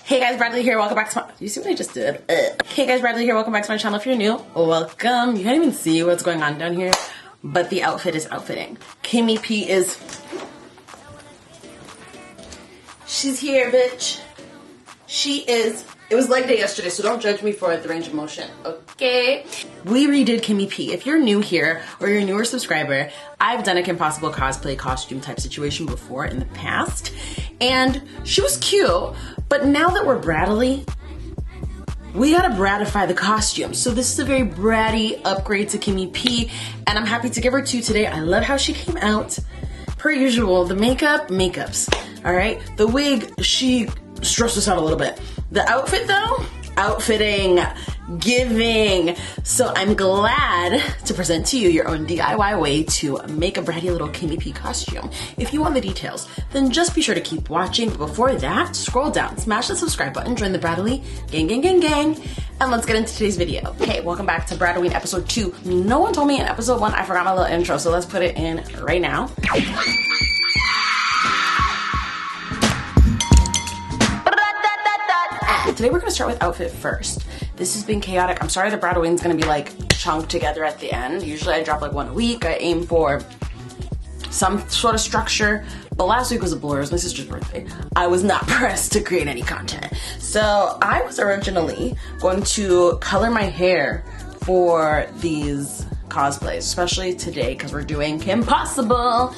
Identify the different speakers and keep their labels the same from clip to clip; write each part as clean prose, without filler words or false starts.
Speaker 1: Hey guys, BRATTTALIE here. Welcome back to my... You see what I just did? Hey guys, BRATTTALIE here. Welcome back to my channel. If you're new, welcome. You can't even see what's going on down here, but the outfit is outfitting. Kimmy P is... She's here, bitch. She is... It was leg day yesterday, so don't judge me for the range of motion, okay? We redid Kimmy P. If you're new here, or you're a newer subscriber, I've done a Kim Possible cosplay costume type situation before in the past, and she was cute, but now that we're BRATTTALIE, we gotta brattify the costume. So this is a very bratty upgrade to Kimmy P, and I'm happy to give her to you today. I love how she came out. Per usual, the makeups, all right? The wig, she stressed us out a little bit. The outfit though, outfitting, giving. So I'm glad to present to you your own DIY way to make a bratty little Kimmy P costume. If you want the details, then just be sure to keep watching. But before that, scroll down, smash the subscribe button, join the BRATTTALIE gang, and let's get into today's video. Okay, welcome back to BRATTTAWEEN episode 2. No one told me in episode 1 I forgot my little intro, so let's put it in right now. Today we're gonna start with outfit first. This has been chaotic. I'm sorry the BRATTTAWEEN's gonna be like chunked together at the end. Usually I drop like one a week. I aim for some sort of structure, but last week was a blur. It was my sister's birthday. I was not pressed to create any content. So I was originally going to color my hair for these cosplays, especially today because we're doing Kim Possible.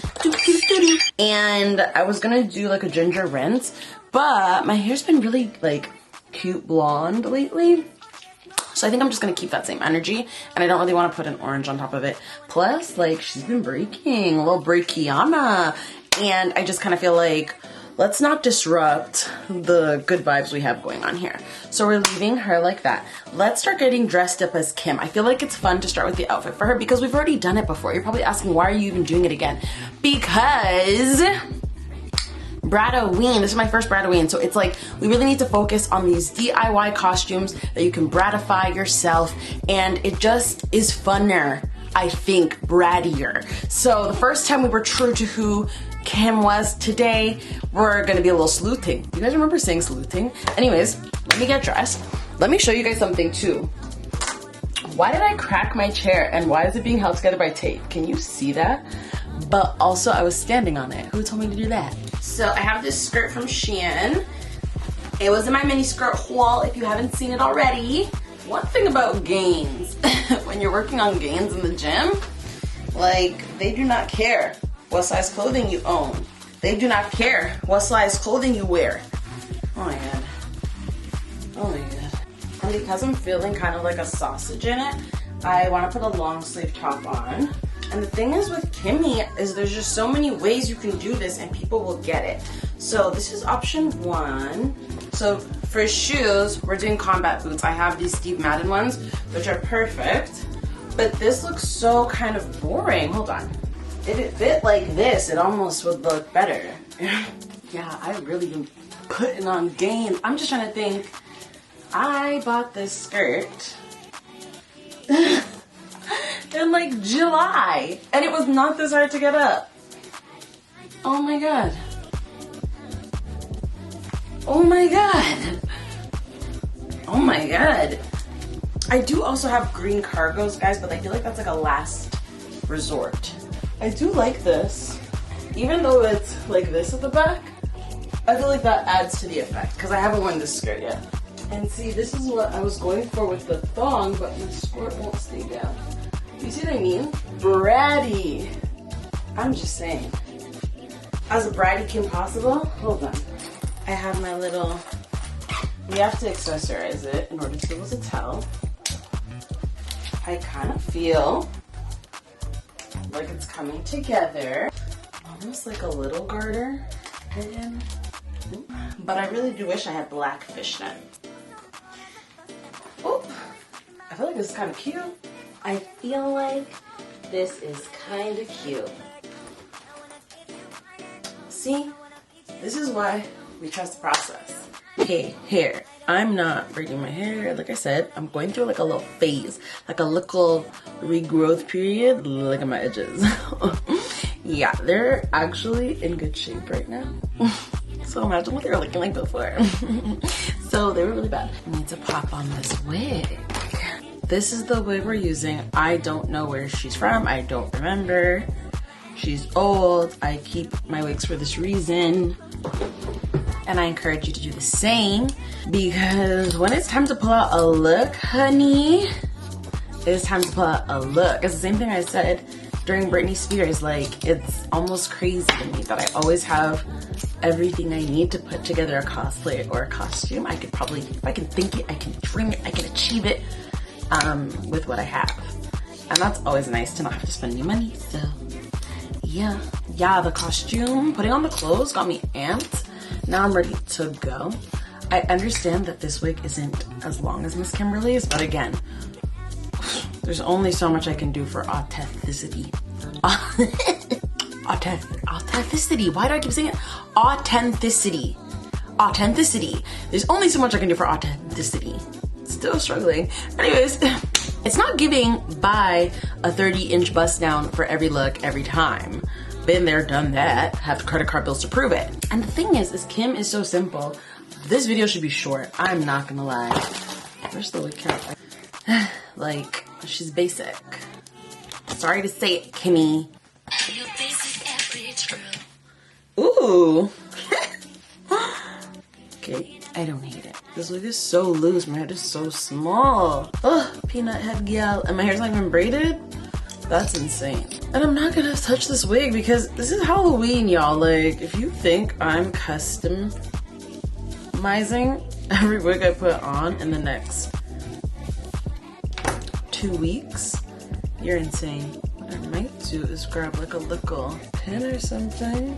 Speaker 1: And I was gonna do like a ginger rinse, but my hair's been really like cute blonde lately, so I think I'm just gonna keep that same energy, and I don't really want to put an orange on top of it. Plus, like, she's been breaking, a little breakiana, and I just kind of feel like let's not disrupt the good vibes we have going on here. So we're leaving her like that. Let's start getting dressed up as Kim. I feel like it's fun to start with the outfit for her because we've already done it before. You're probably asking, why are you even doing it again? Because BRATTTAWEEN, this is my first BRATTTAWEEN, so it's like we really need to focus on these DIY costumes that you can brattify yourself, and it just is funner, I think, brattier. So the first time we were true to who Kim was, today we're gonna be a little sleuthing. You guys remember saying sleuthing? Anyways, let me get dressed. Let me show you guys something too. Why did I crack my chair, and why is it being held together by tape? Can you see that? But also I was standing on it. Who told me to do that? So I have this skirt from Shein. It was in my mini skirt haul if you haven't seen it already. One thing about gains, when you're working on gains in the gym, like, they do not care what size clothing you own. They do not care what size clothing you wear. Oh my god. Oh my god. And because I'm feeling kind of like a sausage in it, I want to put a long sleeve top on. And the thing is with Kimmy is there's just so many ways you can do this and people will get it. So this is option 1. So for shoes, we're doing combat boots. I have these Steve Madden ones, which are perfect. But this looks so kind of boring. Hold on. If it fit like this, it almost would look better. Yeah, I really am putting on gains. I'm just trying to think. I bought this skirt in like July, and it was not this hard to get up. Oh my god. Oh my god. Oh my god. I do also have green cargos, guys, but I feel like that's like a last resort. I do like this. Even though it's like this at the back, I feel like that adds to the effect because I haven't worn this skirt yet. And see, this is what I was going for with the thong, but the skirt won't stay down. You see what I mean? Bratty. I'm just saying. As a bratty Kim Possible, hold on. I have my little, we have to accessorize it in order to be able to tell. I kind of feel like it's coming together. Almost like a little garter. But I really do wish I had black fishnet. Oh, I feel like this is kind of cute. I feel like this is kind of cute. See? This is why we trust the process. Hey, hair. I'm not braiding my hair. Like I said, I'm going through like a little phase. Like a little regrowth period. Look at my edges. Yeah, they're actually in good shape right now. So So imagine what they were looking like before. So they were really bad. I need to pop on this wig. This is the wig we're using. I don't know where she's from. I don't remember. She's old. I keep my wigs for this reason. And I encourage you to do the same, because when it's time to pull out a look, honey, it's time to pull out a look. It's the same thing I said during Britney Spears. Like, it's almost crazy to me that I always have everything I need to put together a cosplay or a costume. I could probably, if I can think it, I can dream it, I can achieve it with what I have. And that's always nice to not have to spend any money. So yeah, the costume, putting on the clothes got me amped. Now I'm ready to go. I understand that this wig isn't as long as Miss Kimberly's, but again, there's only so much I can do for authenticity. Authenticity. Why do I keep saying it? Authenticity. Authenticity. There's only so much I can do for authenticity. Still struggling. Anyways, it's not giving buy a 30-inch bust down for every look every time. Been there, done that. Have credit card bills to prove it. And the thing is Kim is so simple. This video should be short. I'm not gonna lie. Where's the wig cap? Like, she's basic. Sorry to say it, Kimmy. Ooh. Okay, I don't hate it. This wig is so loose. My head is so small. Ugh, peanut head gal. And my hair's not even braided? That's insane. And I'm not gonna touch this wig because this is Halloween, y'all. Like, if you think I'm customizing every wig I put on in the next 2 weeks, you're insane. What I might do is grab like a little pin or something,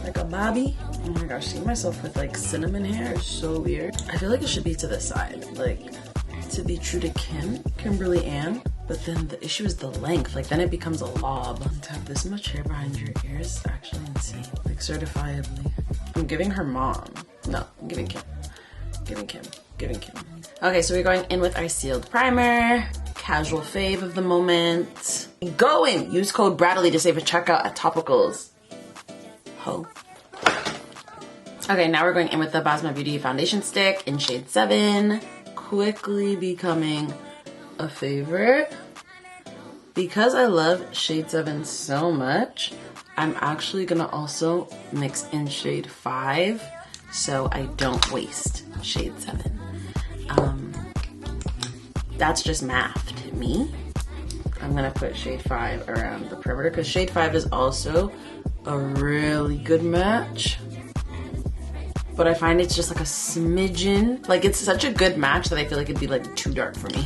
Speaker 1: like a bobby. Oh my gosh, seeing myself with like cinnamon hair is so weird. I feel like it should be to the side, like to be true to Kimberly Ann. But then the issue is the length. Like, then it becomes a lob. To have this much hair behind your ears is actually insane. Like, certifiably. I'm giving her mom. No, I'm giving Kim. Giving Kim. Okay, so we're going in with our sealed primer. Casual fave of the moment. Going! Use code BRATTTALIE to save a checkout at Topicals. Ho. Okay, now we're going in with the Basma Beauty Foundation Stick in shade 7. Quickly becoming a favorite. Because I love shade 7 so much, I'm actually gonna also mix in shade 5 so I don't waste shade 7. That's just math to me. I'm gonna put shade 5 around the perimeter because shade 5 is also a really good match. But I find it's just like a smidgen. Like, it's such a good match that I feel like it'd be like too dark for me.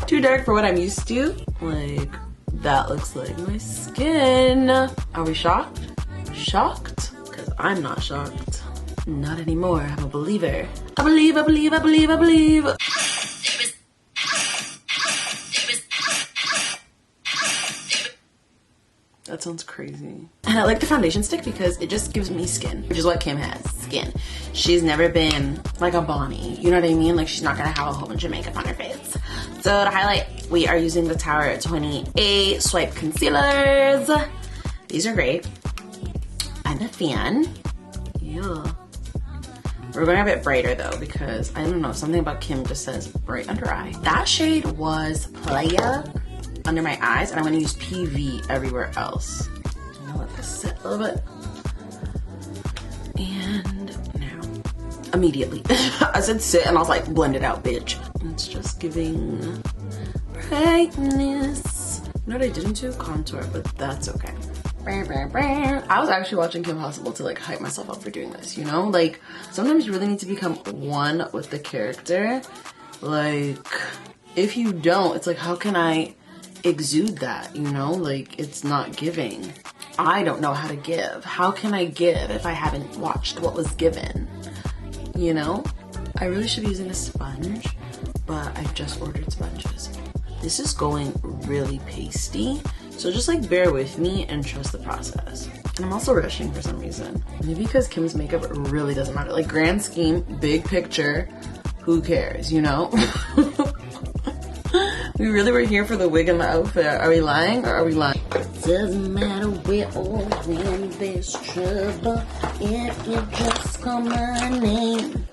Speaker 1: Too dark for what I'm used to. Like, that looks like my skin. Are we shocked? Shocked? Because I'm not shocked. Not anymore. I'm a believer. I believe. That sounds crazy. And I like the foundation stick because it just gives me skin, which is what Kim has, skin. She's never been like a Bonnie, you know what I mean? Like, she's not gonna have a whole bunch of makeup on her face. So to highlight, we are using the Tower 28 Swipe Concealers. These are great. I'm a fan. Yeah. We're going a bit brighter though because, I don't know, something about Kim just says bright under eye. That shade was Playa under my eyes, and I'm gonna use PV everywhere else. I'm gonna let this sit a little bit. And now, immediately, I said sit and I was like, blend it out, bitch. It's just giving brightness. You know what I didn't do? Contour, but that's okay. I was actually watching Kim Possible to like hype myself up for doing this, you know? Like, sometimes you really need to become one with the character. Like, if you don't, it's like, how can I exude that, you know? Like, it's not giving. I don't know how to give. How can I give if I haven't watched what was given? You know? I really should be using a sponge, but I just ordered sponges. This is going really pasty, so just like bear with me and trust the process. And I'm also rushing for some reason. Maybe because Kim's makeup really doesn't matter. Like, grand scheme, big picture, who cares, you know? We really were here for the wig and the outfit. Are we lying or are we lying? Doesn't matter where or when there's trouble, if you just call my name.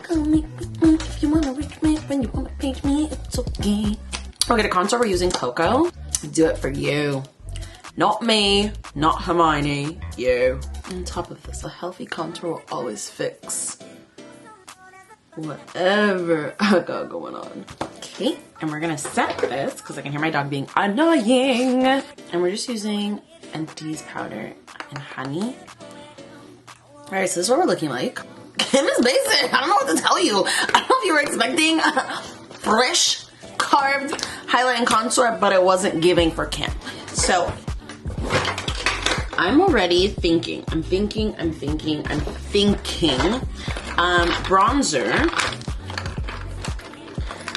Speaker 1: Call me if you wanna reach me, when you wanna page me, it's okay. Okay, the contour we're using Cocoa. Do it for you. Not me, not Hermione, you. On top of this, a healthy contour will always fix whatever I got going on. Okay, and we're gonna set this because I can hear my dog being annoying. And we're just using Fenty's powder and honey. All right, so this is what we're looking like. Kim is basic. I don't know what to tell you. I don't know if you were expecting fresh, carved highlight and contour, but it wasn't giving for Kim. So I'm already thinking. I'm thinking. Bronzer,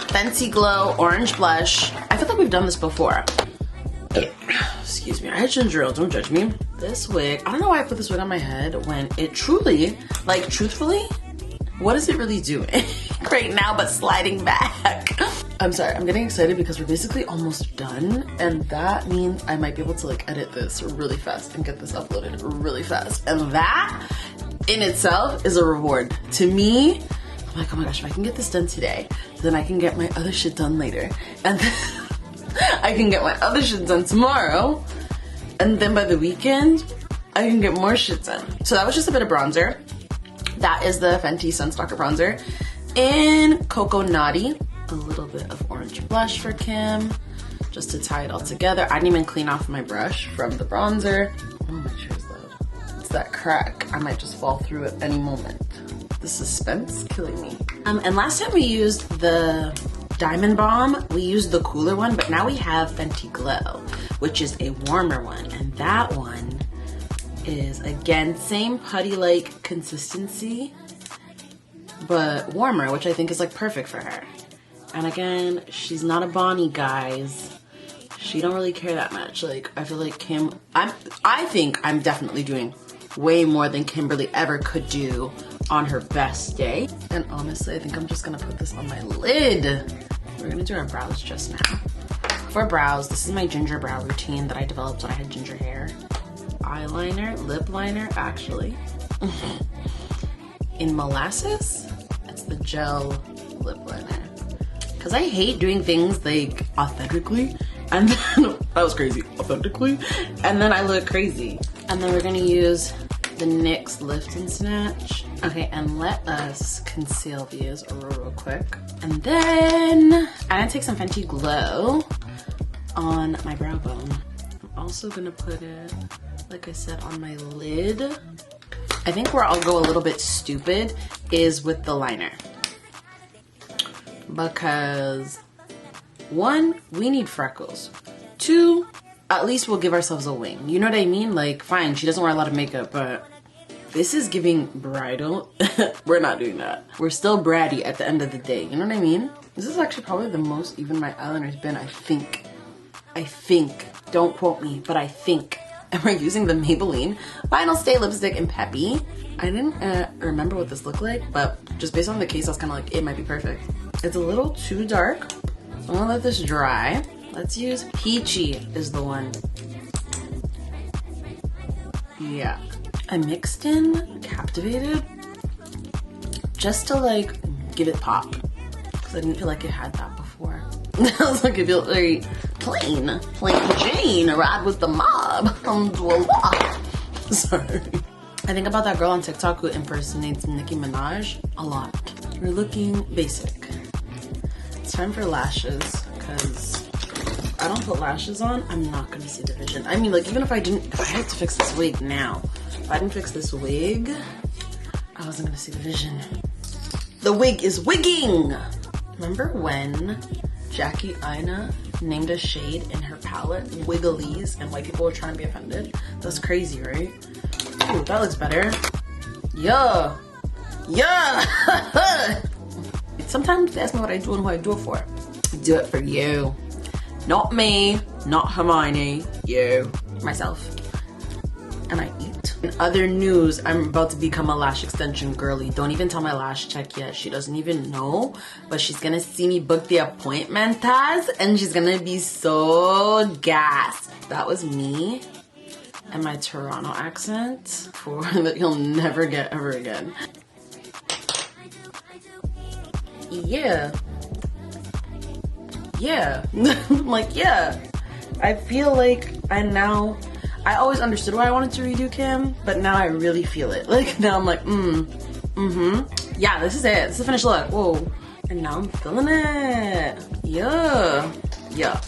Speaker 1: Fenty Glow, orange blush. I feel like we've done this before. Excuse me, I had ginger ale, don't judge me. This wig, I don't know why I put this wig on my head when it truly, like truthfully, what is it really doing right now but sliding back? I'm sorry, I'm getting excited because we're basically almost done, and that means I might be able to like edit this really fast and get this uploaded really fast. And that in itself is a reward. To me, I'm like, oh my gosh, if I can get this done today, then I can get my other shit done later. And then I can get my other shit done tomorrow. And then by the weekend, I can get more shit done. So that was just a bit of bronzer. That is the Fenty Sunstalker bronzer. In Cocoa Naughty, a little bit of orange blush for Kim, just to tie it all together. I didn't even clean off my brush from the bronzer. Oh, my chair's loud. It's that crack. I might just fall through at any moment. The suspense killing me. And last time we used the Diamond Balm, we used the cooler one, but now we have Fenty Glow, which is a warmer one. And that one is, again, same putty-like consistency, but warmer, which I think is like perfect for her. And again, she's not a Bonnie, guys. She don't really care that much. Like, I feel like Kim, I think I'm definitely doing way more than Kimberly ever could do on her best day. And honestly, I think I'm just gonna put this on my lid. We're gonna do our brows just now. For brows, this is my ginger brow routine that I developed when I had ginger hair. Eyeliner, lip liner, actually. In Molasses, it's the gel lip liner. Cause I hate doing things like authentically, and then, that was crazy, authentically, and then I look crazy. And then we're gonna use the NYX Lift and Snatch. Okay, and let us conceal these real quick. And then I'm gonna take some Fenty Glow on my brow bone. I'm also gonna put it, like I said, on my lid. I think where I'll go a little bit stupid is with the liner. Because 1, we need freckles. 2, at least we'll give ourselves a wing. You know what I mean? Like, fine, she doesn't wear a lot of makeup, but this is giving bridal. We're not doing that. We're still bratty at the end of the day. You know what I mean? This is actually probably the most even my eyeliner's been, I think. I think. Don't quote me, but I think. And we're using the Maybelline Vinyl Stay Lipstick in Peppy. I didn't remember what this looked like, but just based on the case, I was kind of like, it might be perfect. It's a little too dark, so I'm gonna let this dry. Let's use Peachy is the one. Yeah. I mixed in Captivated just to like give it pop, because I didn't feel like it had that before. I was like, it felt very plain Jane, ride with the mob, voila. Sorry. I think about that girl on TikTok who impersonates Nicki Minaj a lot. We're looking basic. It's time for lashes, because if I don't put lashes on, I'm not gonna see the vision. I mean, like, even if I had to fix this wig now, if I didn't fix this wig, I wasn't gonna see the vision. The wig is wigging! Remember when Jackie Aina named a shade in her palette Wigglies, and white people were trying to be offended? That's crazy, right? Ooh, that looks better. Yeah. Yeah. Sometimes they ask me what I do and who I do it for. Do it for you. Not me, not Hermione, you. Myself. And I eat out. In other news, I'm about to become a lash extension girly. Don't even tell my lash tech yet. She doesn't even know, but she's gonna see me book the appointment as, and she's gonna be so gassed. That was me and my Toronto accent for that you'll never get ever again. Yeah. Yeah. I'm like, yeah. I feel like I always understood why I wanted to redo Kim, but now I really feel it. Like now I'm like, yeah, this is it. This is the finished look. Whoa. And now I'm feeling it. Yeah. Yeah.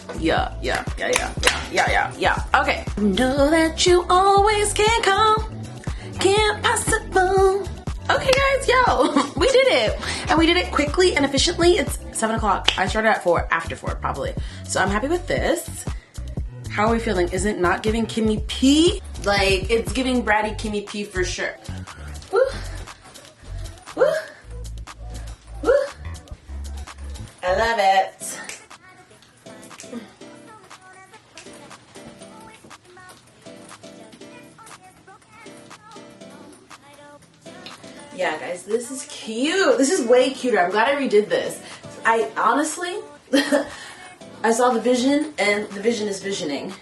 Speaker 1: Okay. Know that you always can call. Can't possible. Okay guys, yo, we did it. And we did it quickly and efficiently. It's 7 o'clock. I started at 4, after 4 probably. So I'm happy with this. How are we feeling? Is it not giving Kimmy P? Like, it's giving Bratty Kimmy P for sure. Woo. Woo. Woo. I love it. Yeah, guys, this is cute. This is way cuter. I'm glad I redid this. I honestly, I saw the vision, and the vision is visioning.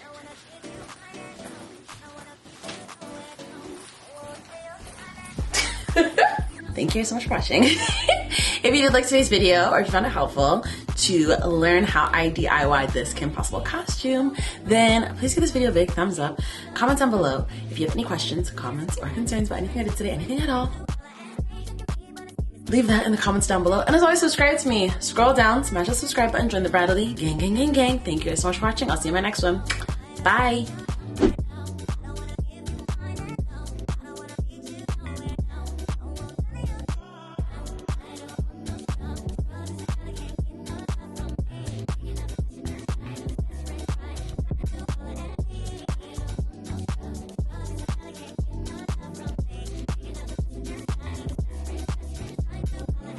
Speaker 1: Thank you so much for watching. If you did like today's video, or if you found it helpful to learn how I DIY'd this Kim Possible costume, then please give this video a big thumbs up. Comment down below if you have any questions, comments, or concerns about anything I did today, anything at all. Leave that in the comments down below. And as always, subscribe to me. Scroll down, smash the subscribe button, join the BRATTALIE gang. Thank you guys so much for watching. I'll see you in my next one. Bye.